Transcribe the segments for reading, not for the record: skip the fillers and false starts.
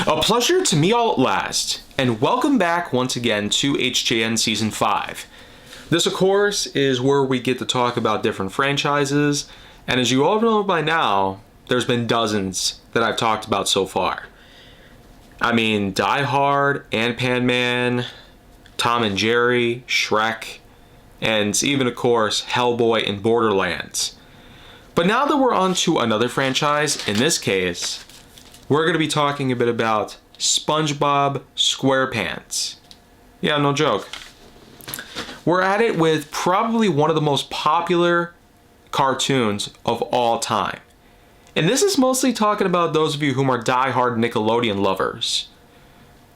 A pleasure to meet all at last, and welcome back once again to HJN Season 5. This, of course, is where we get to talk about different franchises, and as you all know by now, there's been dozens that I've talked about so far. I mean, Die Hard, Ant-Man, Tom and Jerry, Shrek, and even, of course, Hellboy and Borderlands. But now that we're on to another franchise, in this case, we're going to be talking a bit about Spongebob Squarepants. Yeah, no joke. We're at it with probably one of the most popular cartoons of all time. And this is mostly talking about those of you whom are die-hard Nickelodeon lovers.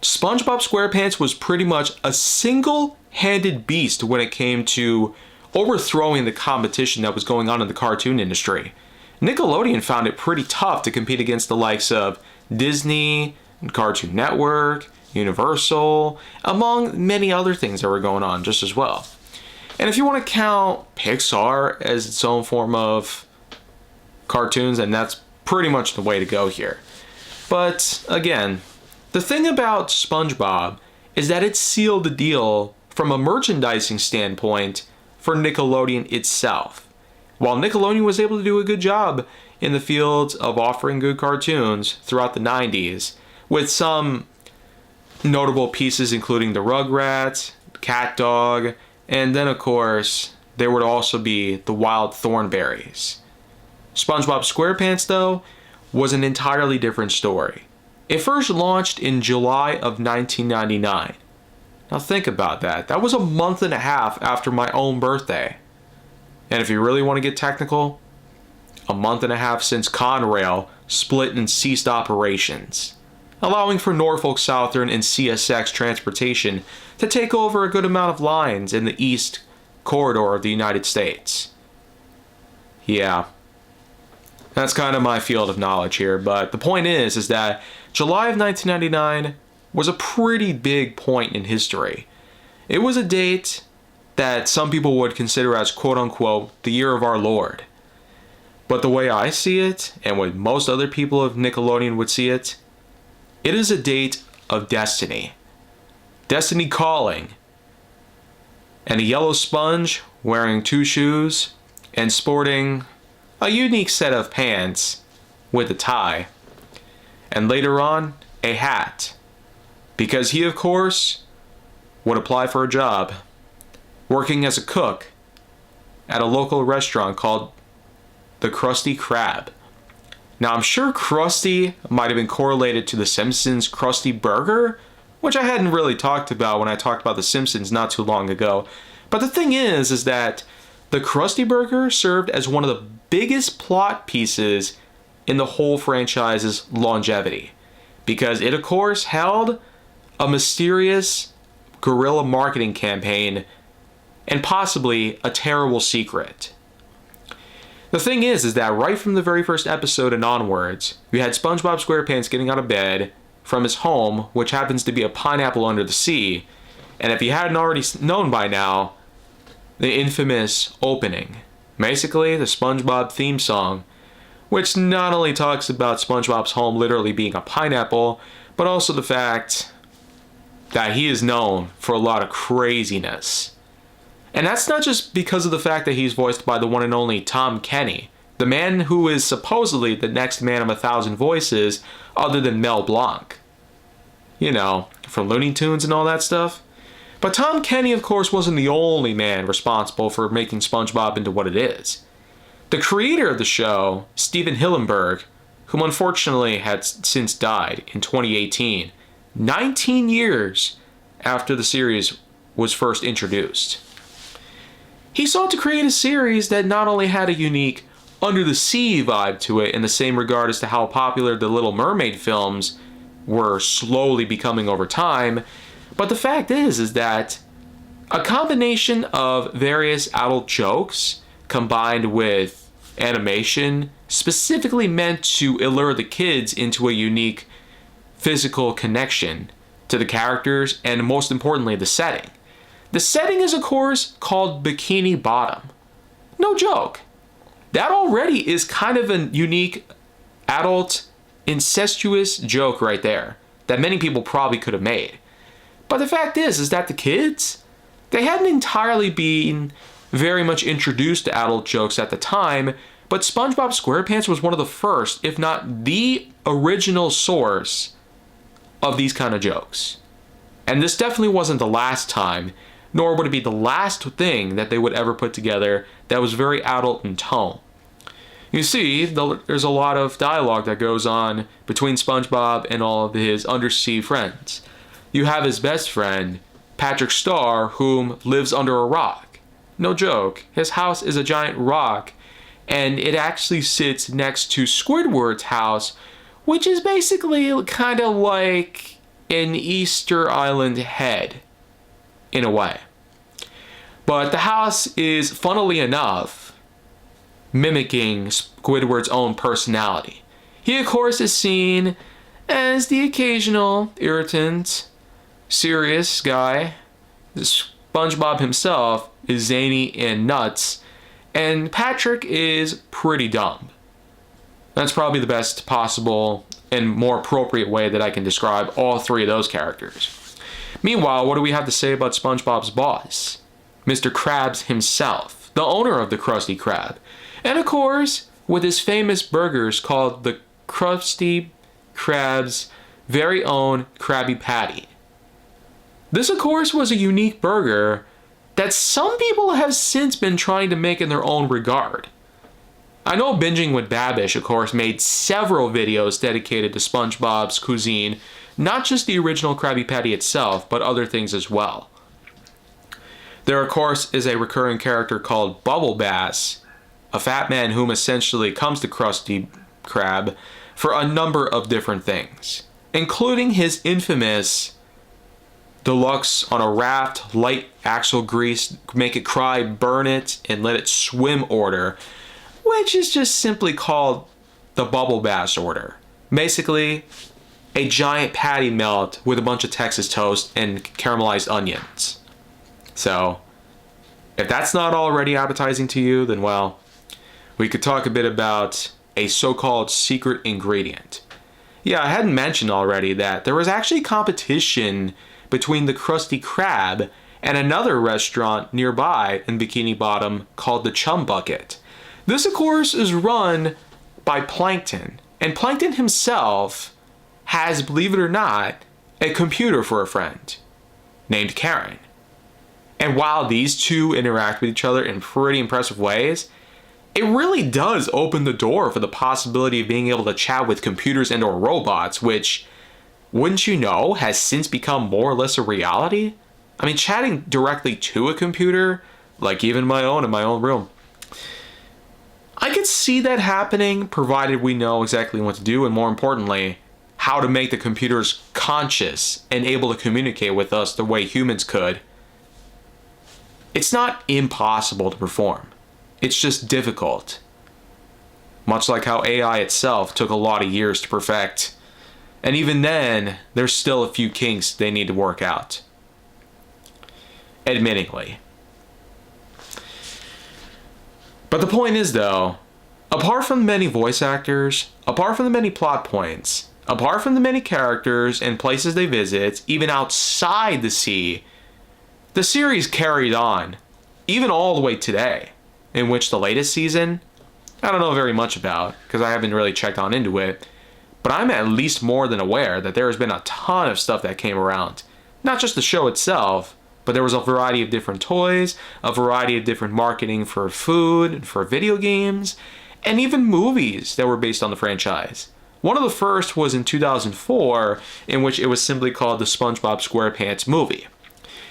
Spongebob Squarepants was pretty much a single-handed beast when it came to overthrowing the competition that was going on in the cartoon industry. Nickelodeon found it pretty tough to compete against the likes of Disney, Cartoon Network, Universal, among many other things that were going on just as well. And if you want to count Pixar as its own form of cartoons, then that's pretty much the way to go here. But again, the thing about SpongeBob is that it sealed the deal from a merchandising standpoint for Nickelodeon itself. While Nickelodeon was able to do a good job in the fields of offering good cartoons throughout the 90s, with some notable pieces including the Rugrats, Cat Dog, and then of course there would also be the Wild Thornberrys. SpongeBob SquarePants, though, was an entirely different story. It first launched in July of 1999. Now think about that. That was a month and a half after my own birthday. And if you really want to get technical, a month and a half since Conrail split and ceased operations, allowing for Norfolk Southern and CSX transportation to take over a good amount of lines in the East Corridor of the United States. Yeah, that's kind of my field of knowledge here, but the point is that July of 1999 was a pretty big point in history. It was a date that some people would consider as quote-unquote the year of our Lord. But the way I see it, and what most other people of Nickelodeon would see it, it is a date of destiny. Destiny calling. And a yellow sponge wearing 2 shoes and sporting a unique set of pants with a tie. And later on, a hat. Because he, of course, would apply for a job working as a cook at a local restaurant called the Krusty Krab. Now, I'm sure Krusty might have been correlated to The Simpsons' Krusty Burger, which I hadn't really talked about when I talked about The Simpsons not too long ago. But the thing is that the Krusty Burger served as one of the biggest plot pieces in the whole franchise's longevity, because it, of course, held a mysterious guerrilla marketing campaign and possibly a terrible secret. The thing is that right from the very first episode and onwards, we had SpongeBob SquarePants getting out of bed from his home, which happens to be a pineapple under the sea, and if you hadn't already known by now, the infamous opening. Basically, the SpongeBob theme song, which not only talks about SpongeBob's home literally being a pineapple, but also the fact that he is known for a lot of craziness. And that's not just because of the fact that he's voiced by the one and only Tom Kenny, the man who is supposedly the next man of 1,000 voices other than Mel Blanc. You know, from Looney Tunes and all that stuff. But Tom Kenny, of course, wasn't the only man responsible for making SpongeBob into what it is. The creator of the show, Steven Hillenburg, whom unfortunately had since died in 2018, 19 years after the series was first introduced. He sought to create a series that not only had a unique under the sea vibe to it in the same regard as to how popular the Little Mermaid films were slowly becoming over time, but the fact is that a combination of various adult jokes combined with animation specifically meant to allure the kids into a unique physical connection to the characters and most importantly the setting. The setting is, of course, called Bikini Bottom. No joke. That already is kind of a unique adult incestuous joke right there. that many people probably could have made. But the fact is that the kids, they hadn't entirely been very much introduced to adult jokes at the time, but SpongeBob SquarePants was one of the first, if not the original source of these kind of jokes. And this definitely wasn't the last time, nor would it be the last thing that they would ever put together that was very adult in tone. You see, there's a lot of dialogue that goes on between SpongeBob and all of his undersea friends. You have his best friend, Patrick Star, whom lives under a rock. No joke, his house is a giant rock, and it actually sits next to Squidward's house, which is basically kind of like an Easter Island head, in a way. But the house is, funnily enough, mimicking Squidward's own personality. He, of course, is seen as the occasional irritant, serious guy. SpongeBob himself is zany and nuts, and Patrick is pretty dumb. That's probably the best possible and more appropriate way that I can describe all three of those characters. Meanwhile, what do we have to say about SpongeBob's boss? Mr. Krabs himself, the owner of the Krusty Krab. And of course, with his famous burgers called the Krusty Krab's very own Krabby Patty. This, of course, was a unique burger that some people have since been trying to make in their own regard. I know Binging with Babish, of course, made several videos dedicated to SpongeBob's cuisine, not just the original Krabby Patty itself, but other things as well. There, of course, is a recurring character called Bubble Bass, a fat man whom essentially comes to Krusty Krab for a number of different things, including his infamous deluxe on a raft, light axle grease, make it cry, burn it, and let it swim order, which is just simply called the Bubble Bass order. Basically, a giant patty melt with a bunch of Texas toast and caramelized onions. So, if that's not already appetizing to you, then well, we could talk a bit about a so-called secret ingredient. Yeah, I hadn't mentioned already that there was actually competition between the Krusty Krab and another restaurant nearby in Bikini Bottom called the Chum Bucket. This, of course, is run by Plankton, and Plankton himself has, believe it or not, a computer for a friend named Karen. And while these two interact with each other in pretty impressive ways, it really does open the door for the possibility of being able to chat with computers and or robots, which, wouldn't you know, has since become more or less a reality? I mean, chatting directly to a computer, like even my own in my own room, I could see that happening, provided we know exactly what to do, and more importantly, how to make the computers conscious and able to communicate with us the way humans could. It's not impossible to perform. It's just difficult. Much like how AI itself took a lot of years to perfect. And even then, there's still a few kinks they need to work out. Admittingly. But the point is, though, apart from the many voice actors, apart from the many plot points, apart from the many characters and places they visit, even outside the sea, the series carried on, even all the way today, in which the latest season, I don't know very much about, because I haven't really checked on into it, but I'm at least more than aware that there has been a ton of stuff that came around. Not just the show itself, but there was a variety of different toys, a variety of different marketing for food, and for video games, and even movies that were based on the franchise. One of the first was in 2004, in which it was simply called the Spongebob SquarePants movie.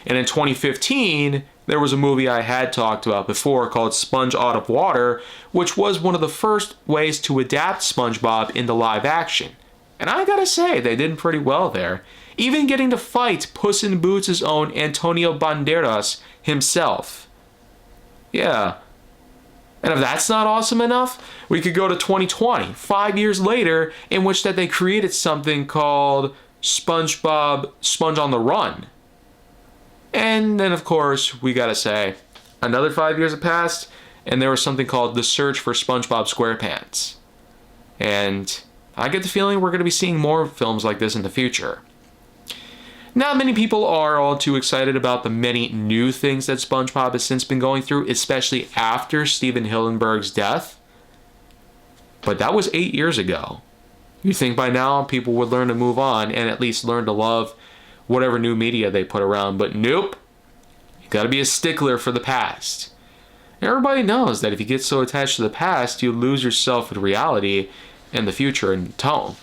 And in 2015, there was a movie I had talked about before called Sponge Out of Water, which was one of the first ways to adapt SpongeBob into live action. And I gotta say, they did pretty well there. Even getting to fight Puss in Boots' own Antonio Banderas himself. Yeah. And if that's not awesome enough, we could go to 2020, 5 years later, in which that they created something called SpongeBob Sponge on the Run. And then, of course, we gotta say, another 5 years have passed, and there was something called The Search for SpongeBob SquarePants. And I get the feeling we're gonna be seeing more films like this in the future. Not many people are all too excited about the many new things that SpongeBob has since been going through, especially after Steven Hillenburg's death. But that was 8 years ago. You think by now people would learn to move on and at least learn to love whatever new media they put around, but nope. You gotta be a stickler for the past. Everybody knows that if you get so attached to the past, you lose yourself with reality and the future in tone.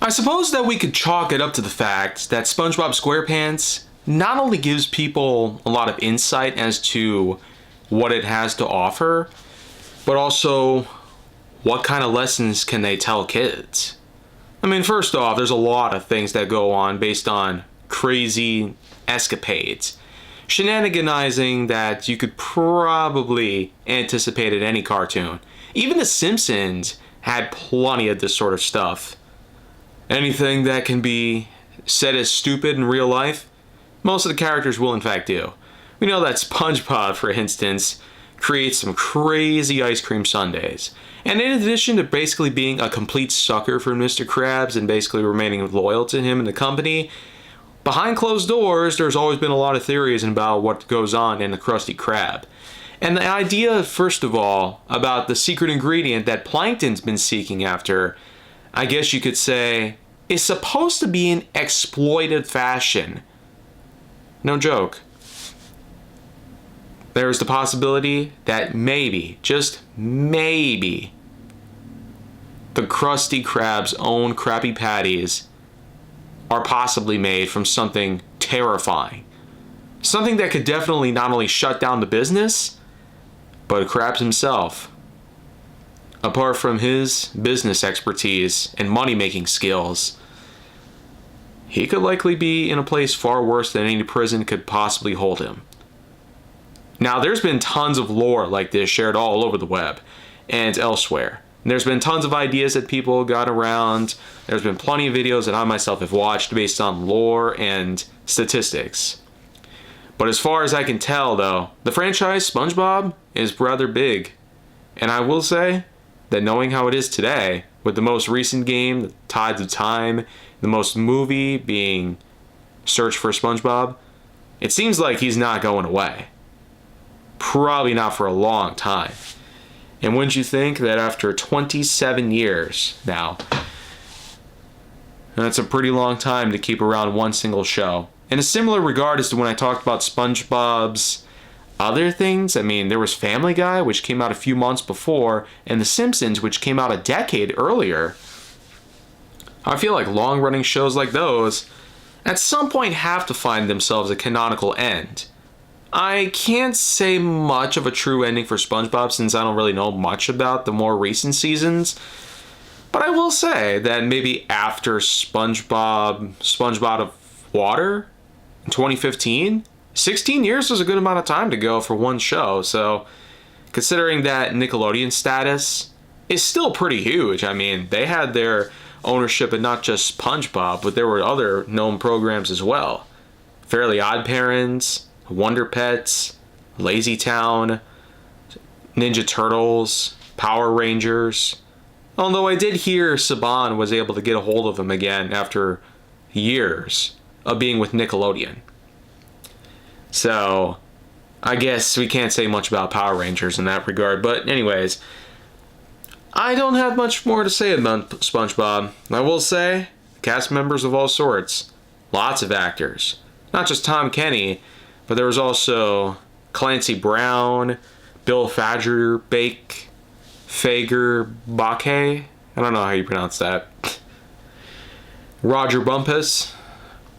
I suppose that we could chalk it up to the fact that SpongeBob SquarePants not only gives people a lot of insight as to what it has to offer, but also what kind of lessons can they tell kids? I mean, first off, there's a lot of things that go on based on crazy escapades. Shenaniganizing that you could probably anticipate at any cartoon. Even The Simpsons had plenty of this sort of stuff. Anything that can be said as stupid in real life, most of the characters will in fact do. We know that SpongeBob, for instance, creates some crazy ice cream sundaes. And in addition to basically being a complete sucker for Mr. Krabs and basically remaining loyal to him and the company, behind closed doors, there's always been a lot of theories about what goes on in the Krusty Krab. And the idea, first of all, about the secret ingredient that Plankton's been seeking after, I guess you could say, is supposed to be in exploited fashion. No joke. There is the possibility that maybe, just maybe, the Krusty Krab's own Krabby Patties are possibly made from something terrifying. Something that could definitely not only shut down the business, but Krabs himself. Apart from his business expertise and money-making skills, he could likely be in a place far worse than any prison could possibly hold him. Now, there's been tons of lore like this shared all over the web and elsewhere. And there's been tons of ideas that people got around. There's been plenty of videos that I myself have watched based on lore and statistics. But as far as I can tell, though, the franchise SpongeBob is rather big. And I will say that knowing how it is today, with the most recent game, The Tides of Time, the most movie being Search for SpongeBob, it seems like he's not going away. Probably not for a long time. And wouldn't you think that after 27 years now, that's a pretty long time to keep around one single show. In a similar regard as to when I talked about SpongeBob's other things, I mean, there was Family Guy, which came out a few months before, and The Simpsons, which came out a decade earlier. I feel like long-running shows like those, at some point, have to find themselves a canonical end. I can't say much of a true ending for SpongeBob since I don't really know much about the more recent seasons. But I will say that maybe after SpongeBob of Water in 2015, 16 years was a good amount of time to go for one show. So considering that Nickelodeon status is still pretty huge. I mean, they had their ownership in not just SpongeBob, but there were other known programs as well. Fairly Odd Parents, Wonder Pets, Lazy Town, Ninja Turtles, Power Rangers. Although I did hear Saban was able to get a hold of him again after years of being with Nickelodeon. So, I guess we can't say much about Power Rangers in that regard. But anyways, I don't have much more to say about SpongeBob. I will say, cast members of all sorts. Lots of actors. Not just Tom Kenny, but there was also Clancy Brown, Bill Fagerbakke, I don't know how you pronounce that. Roger Bumpus,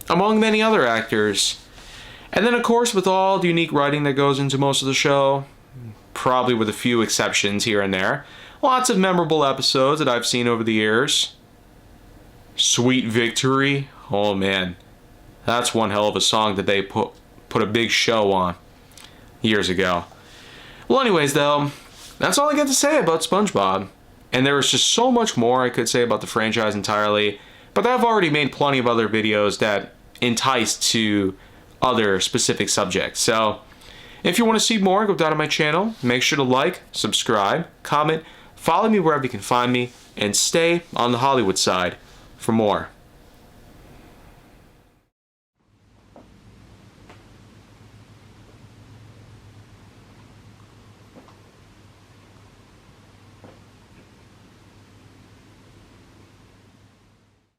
among many other actors. And then, of course, with all the unique writing that goes into most of the show, probably with a few exceptions here and there, lots of memorable episodes that I've seen over the years. Sweet Victory, oh man, that's one hell of a song that they put a big show on years ago. Well, anyways, though, that's all I got to say about SpongeBob. And there was just so much more I could say about the franchise entirely, but I've already made plenty of other videos that entice to other specific subjects. So, if you want to see more, go down to my channel, make sure to like, subscribe, comment, follow me wherever you can find me, and stay on the Hollywood side for more.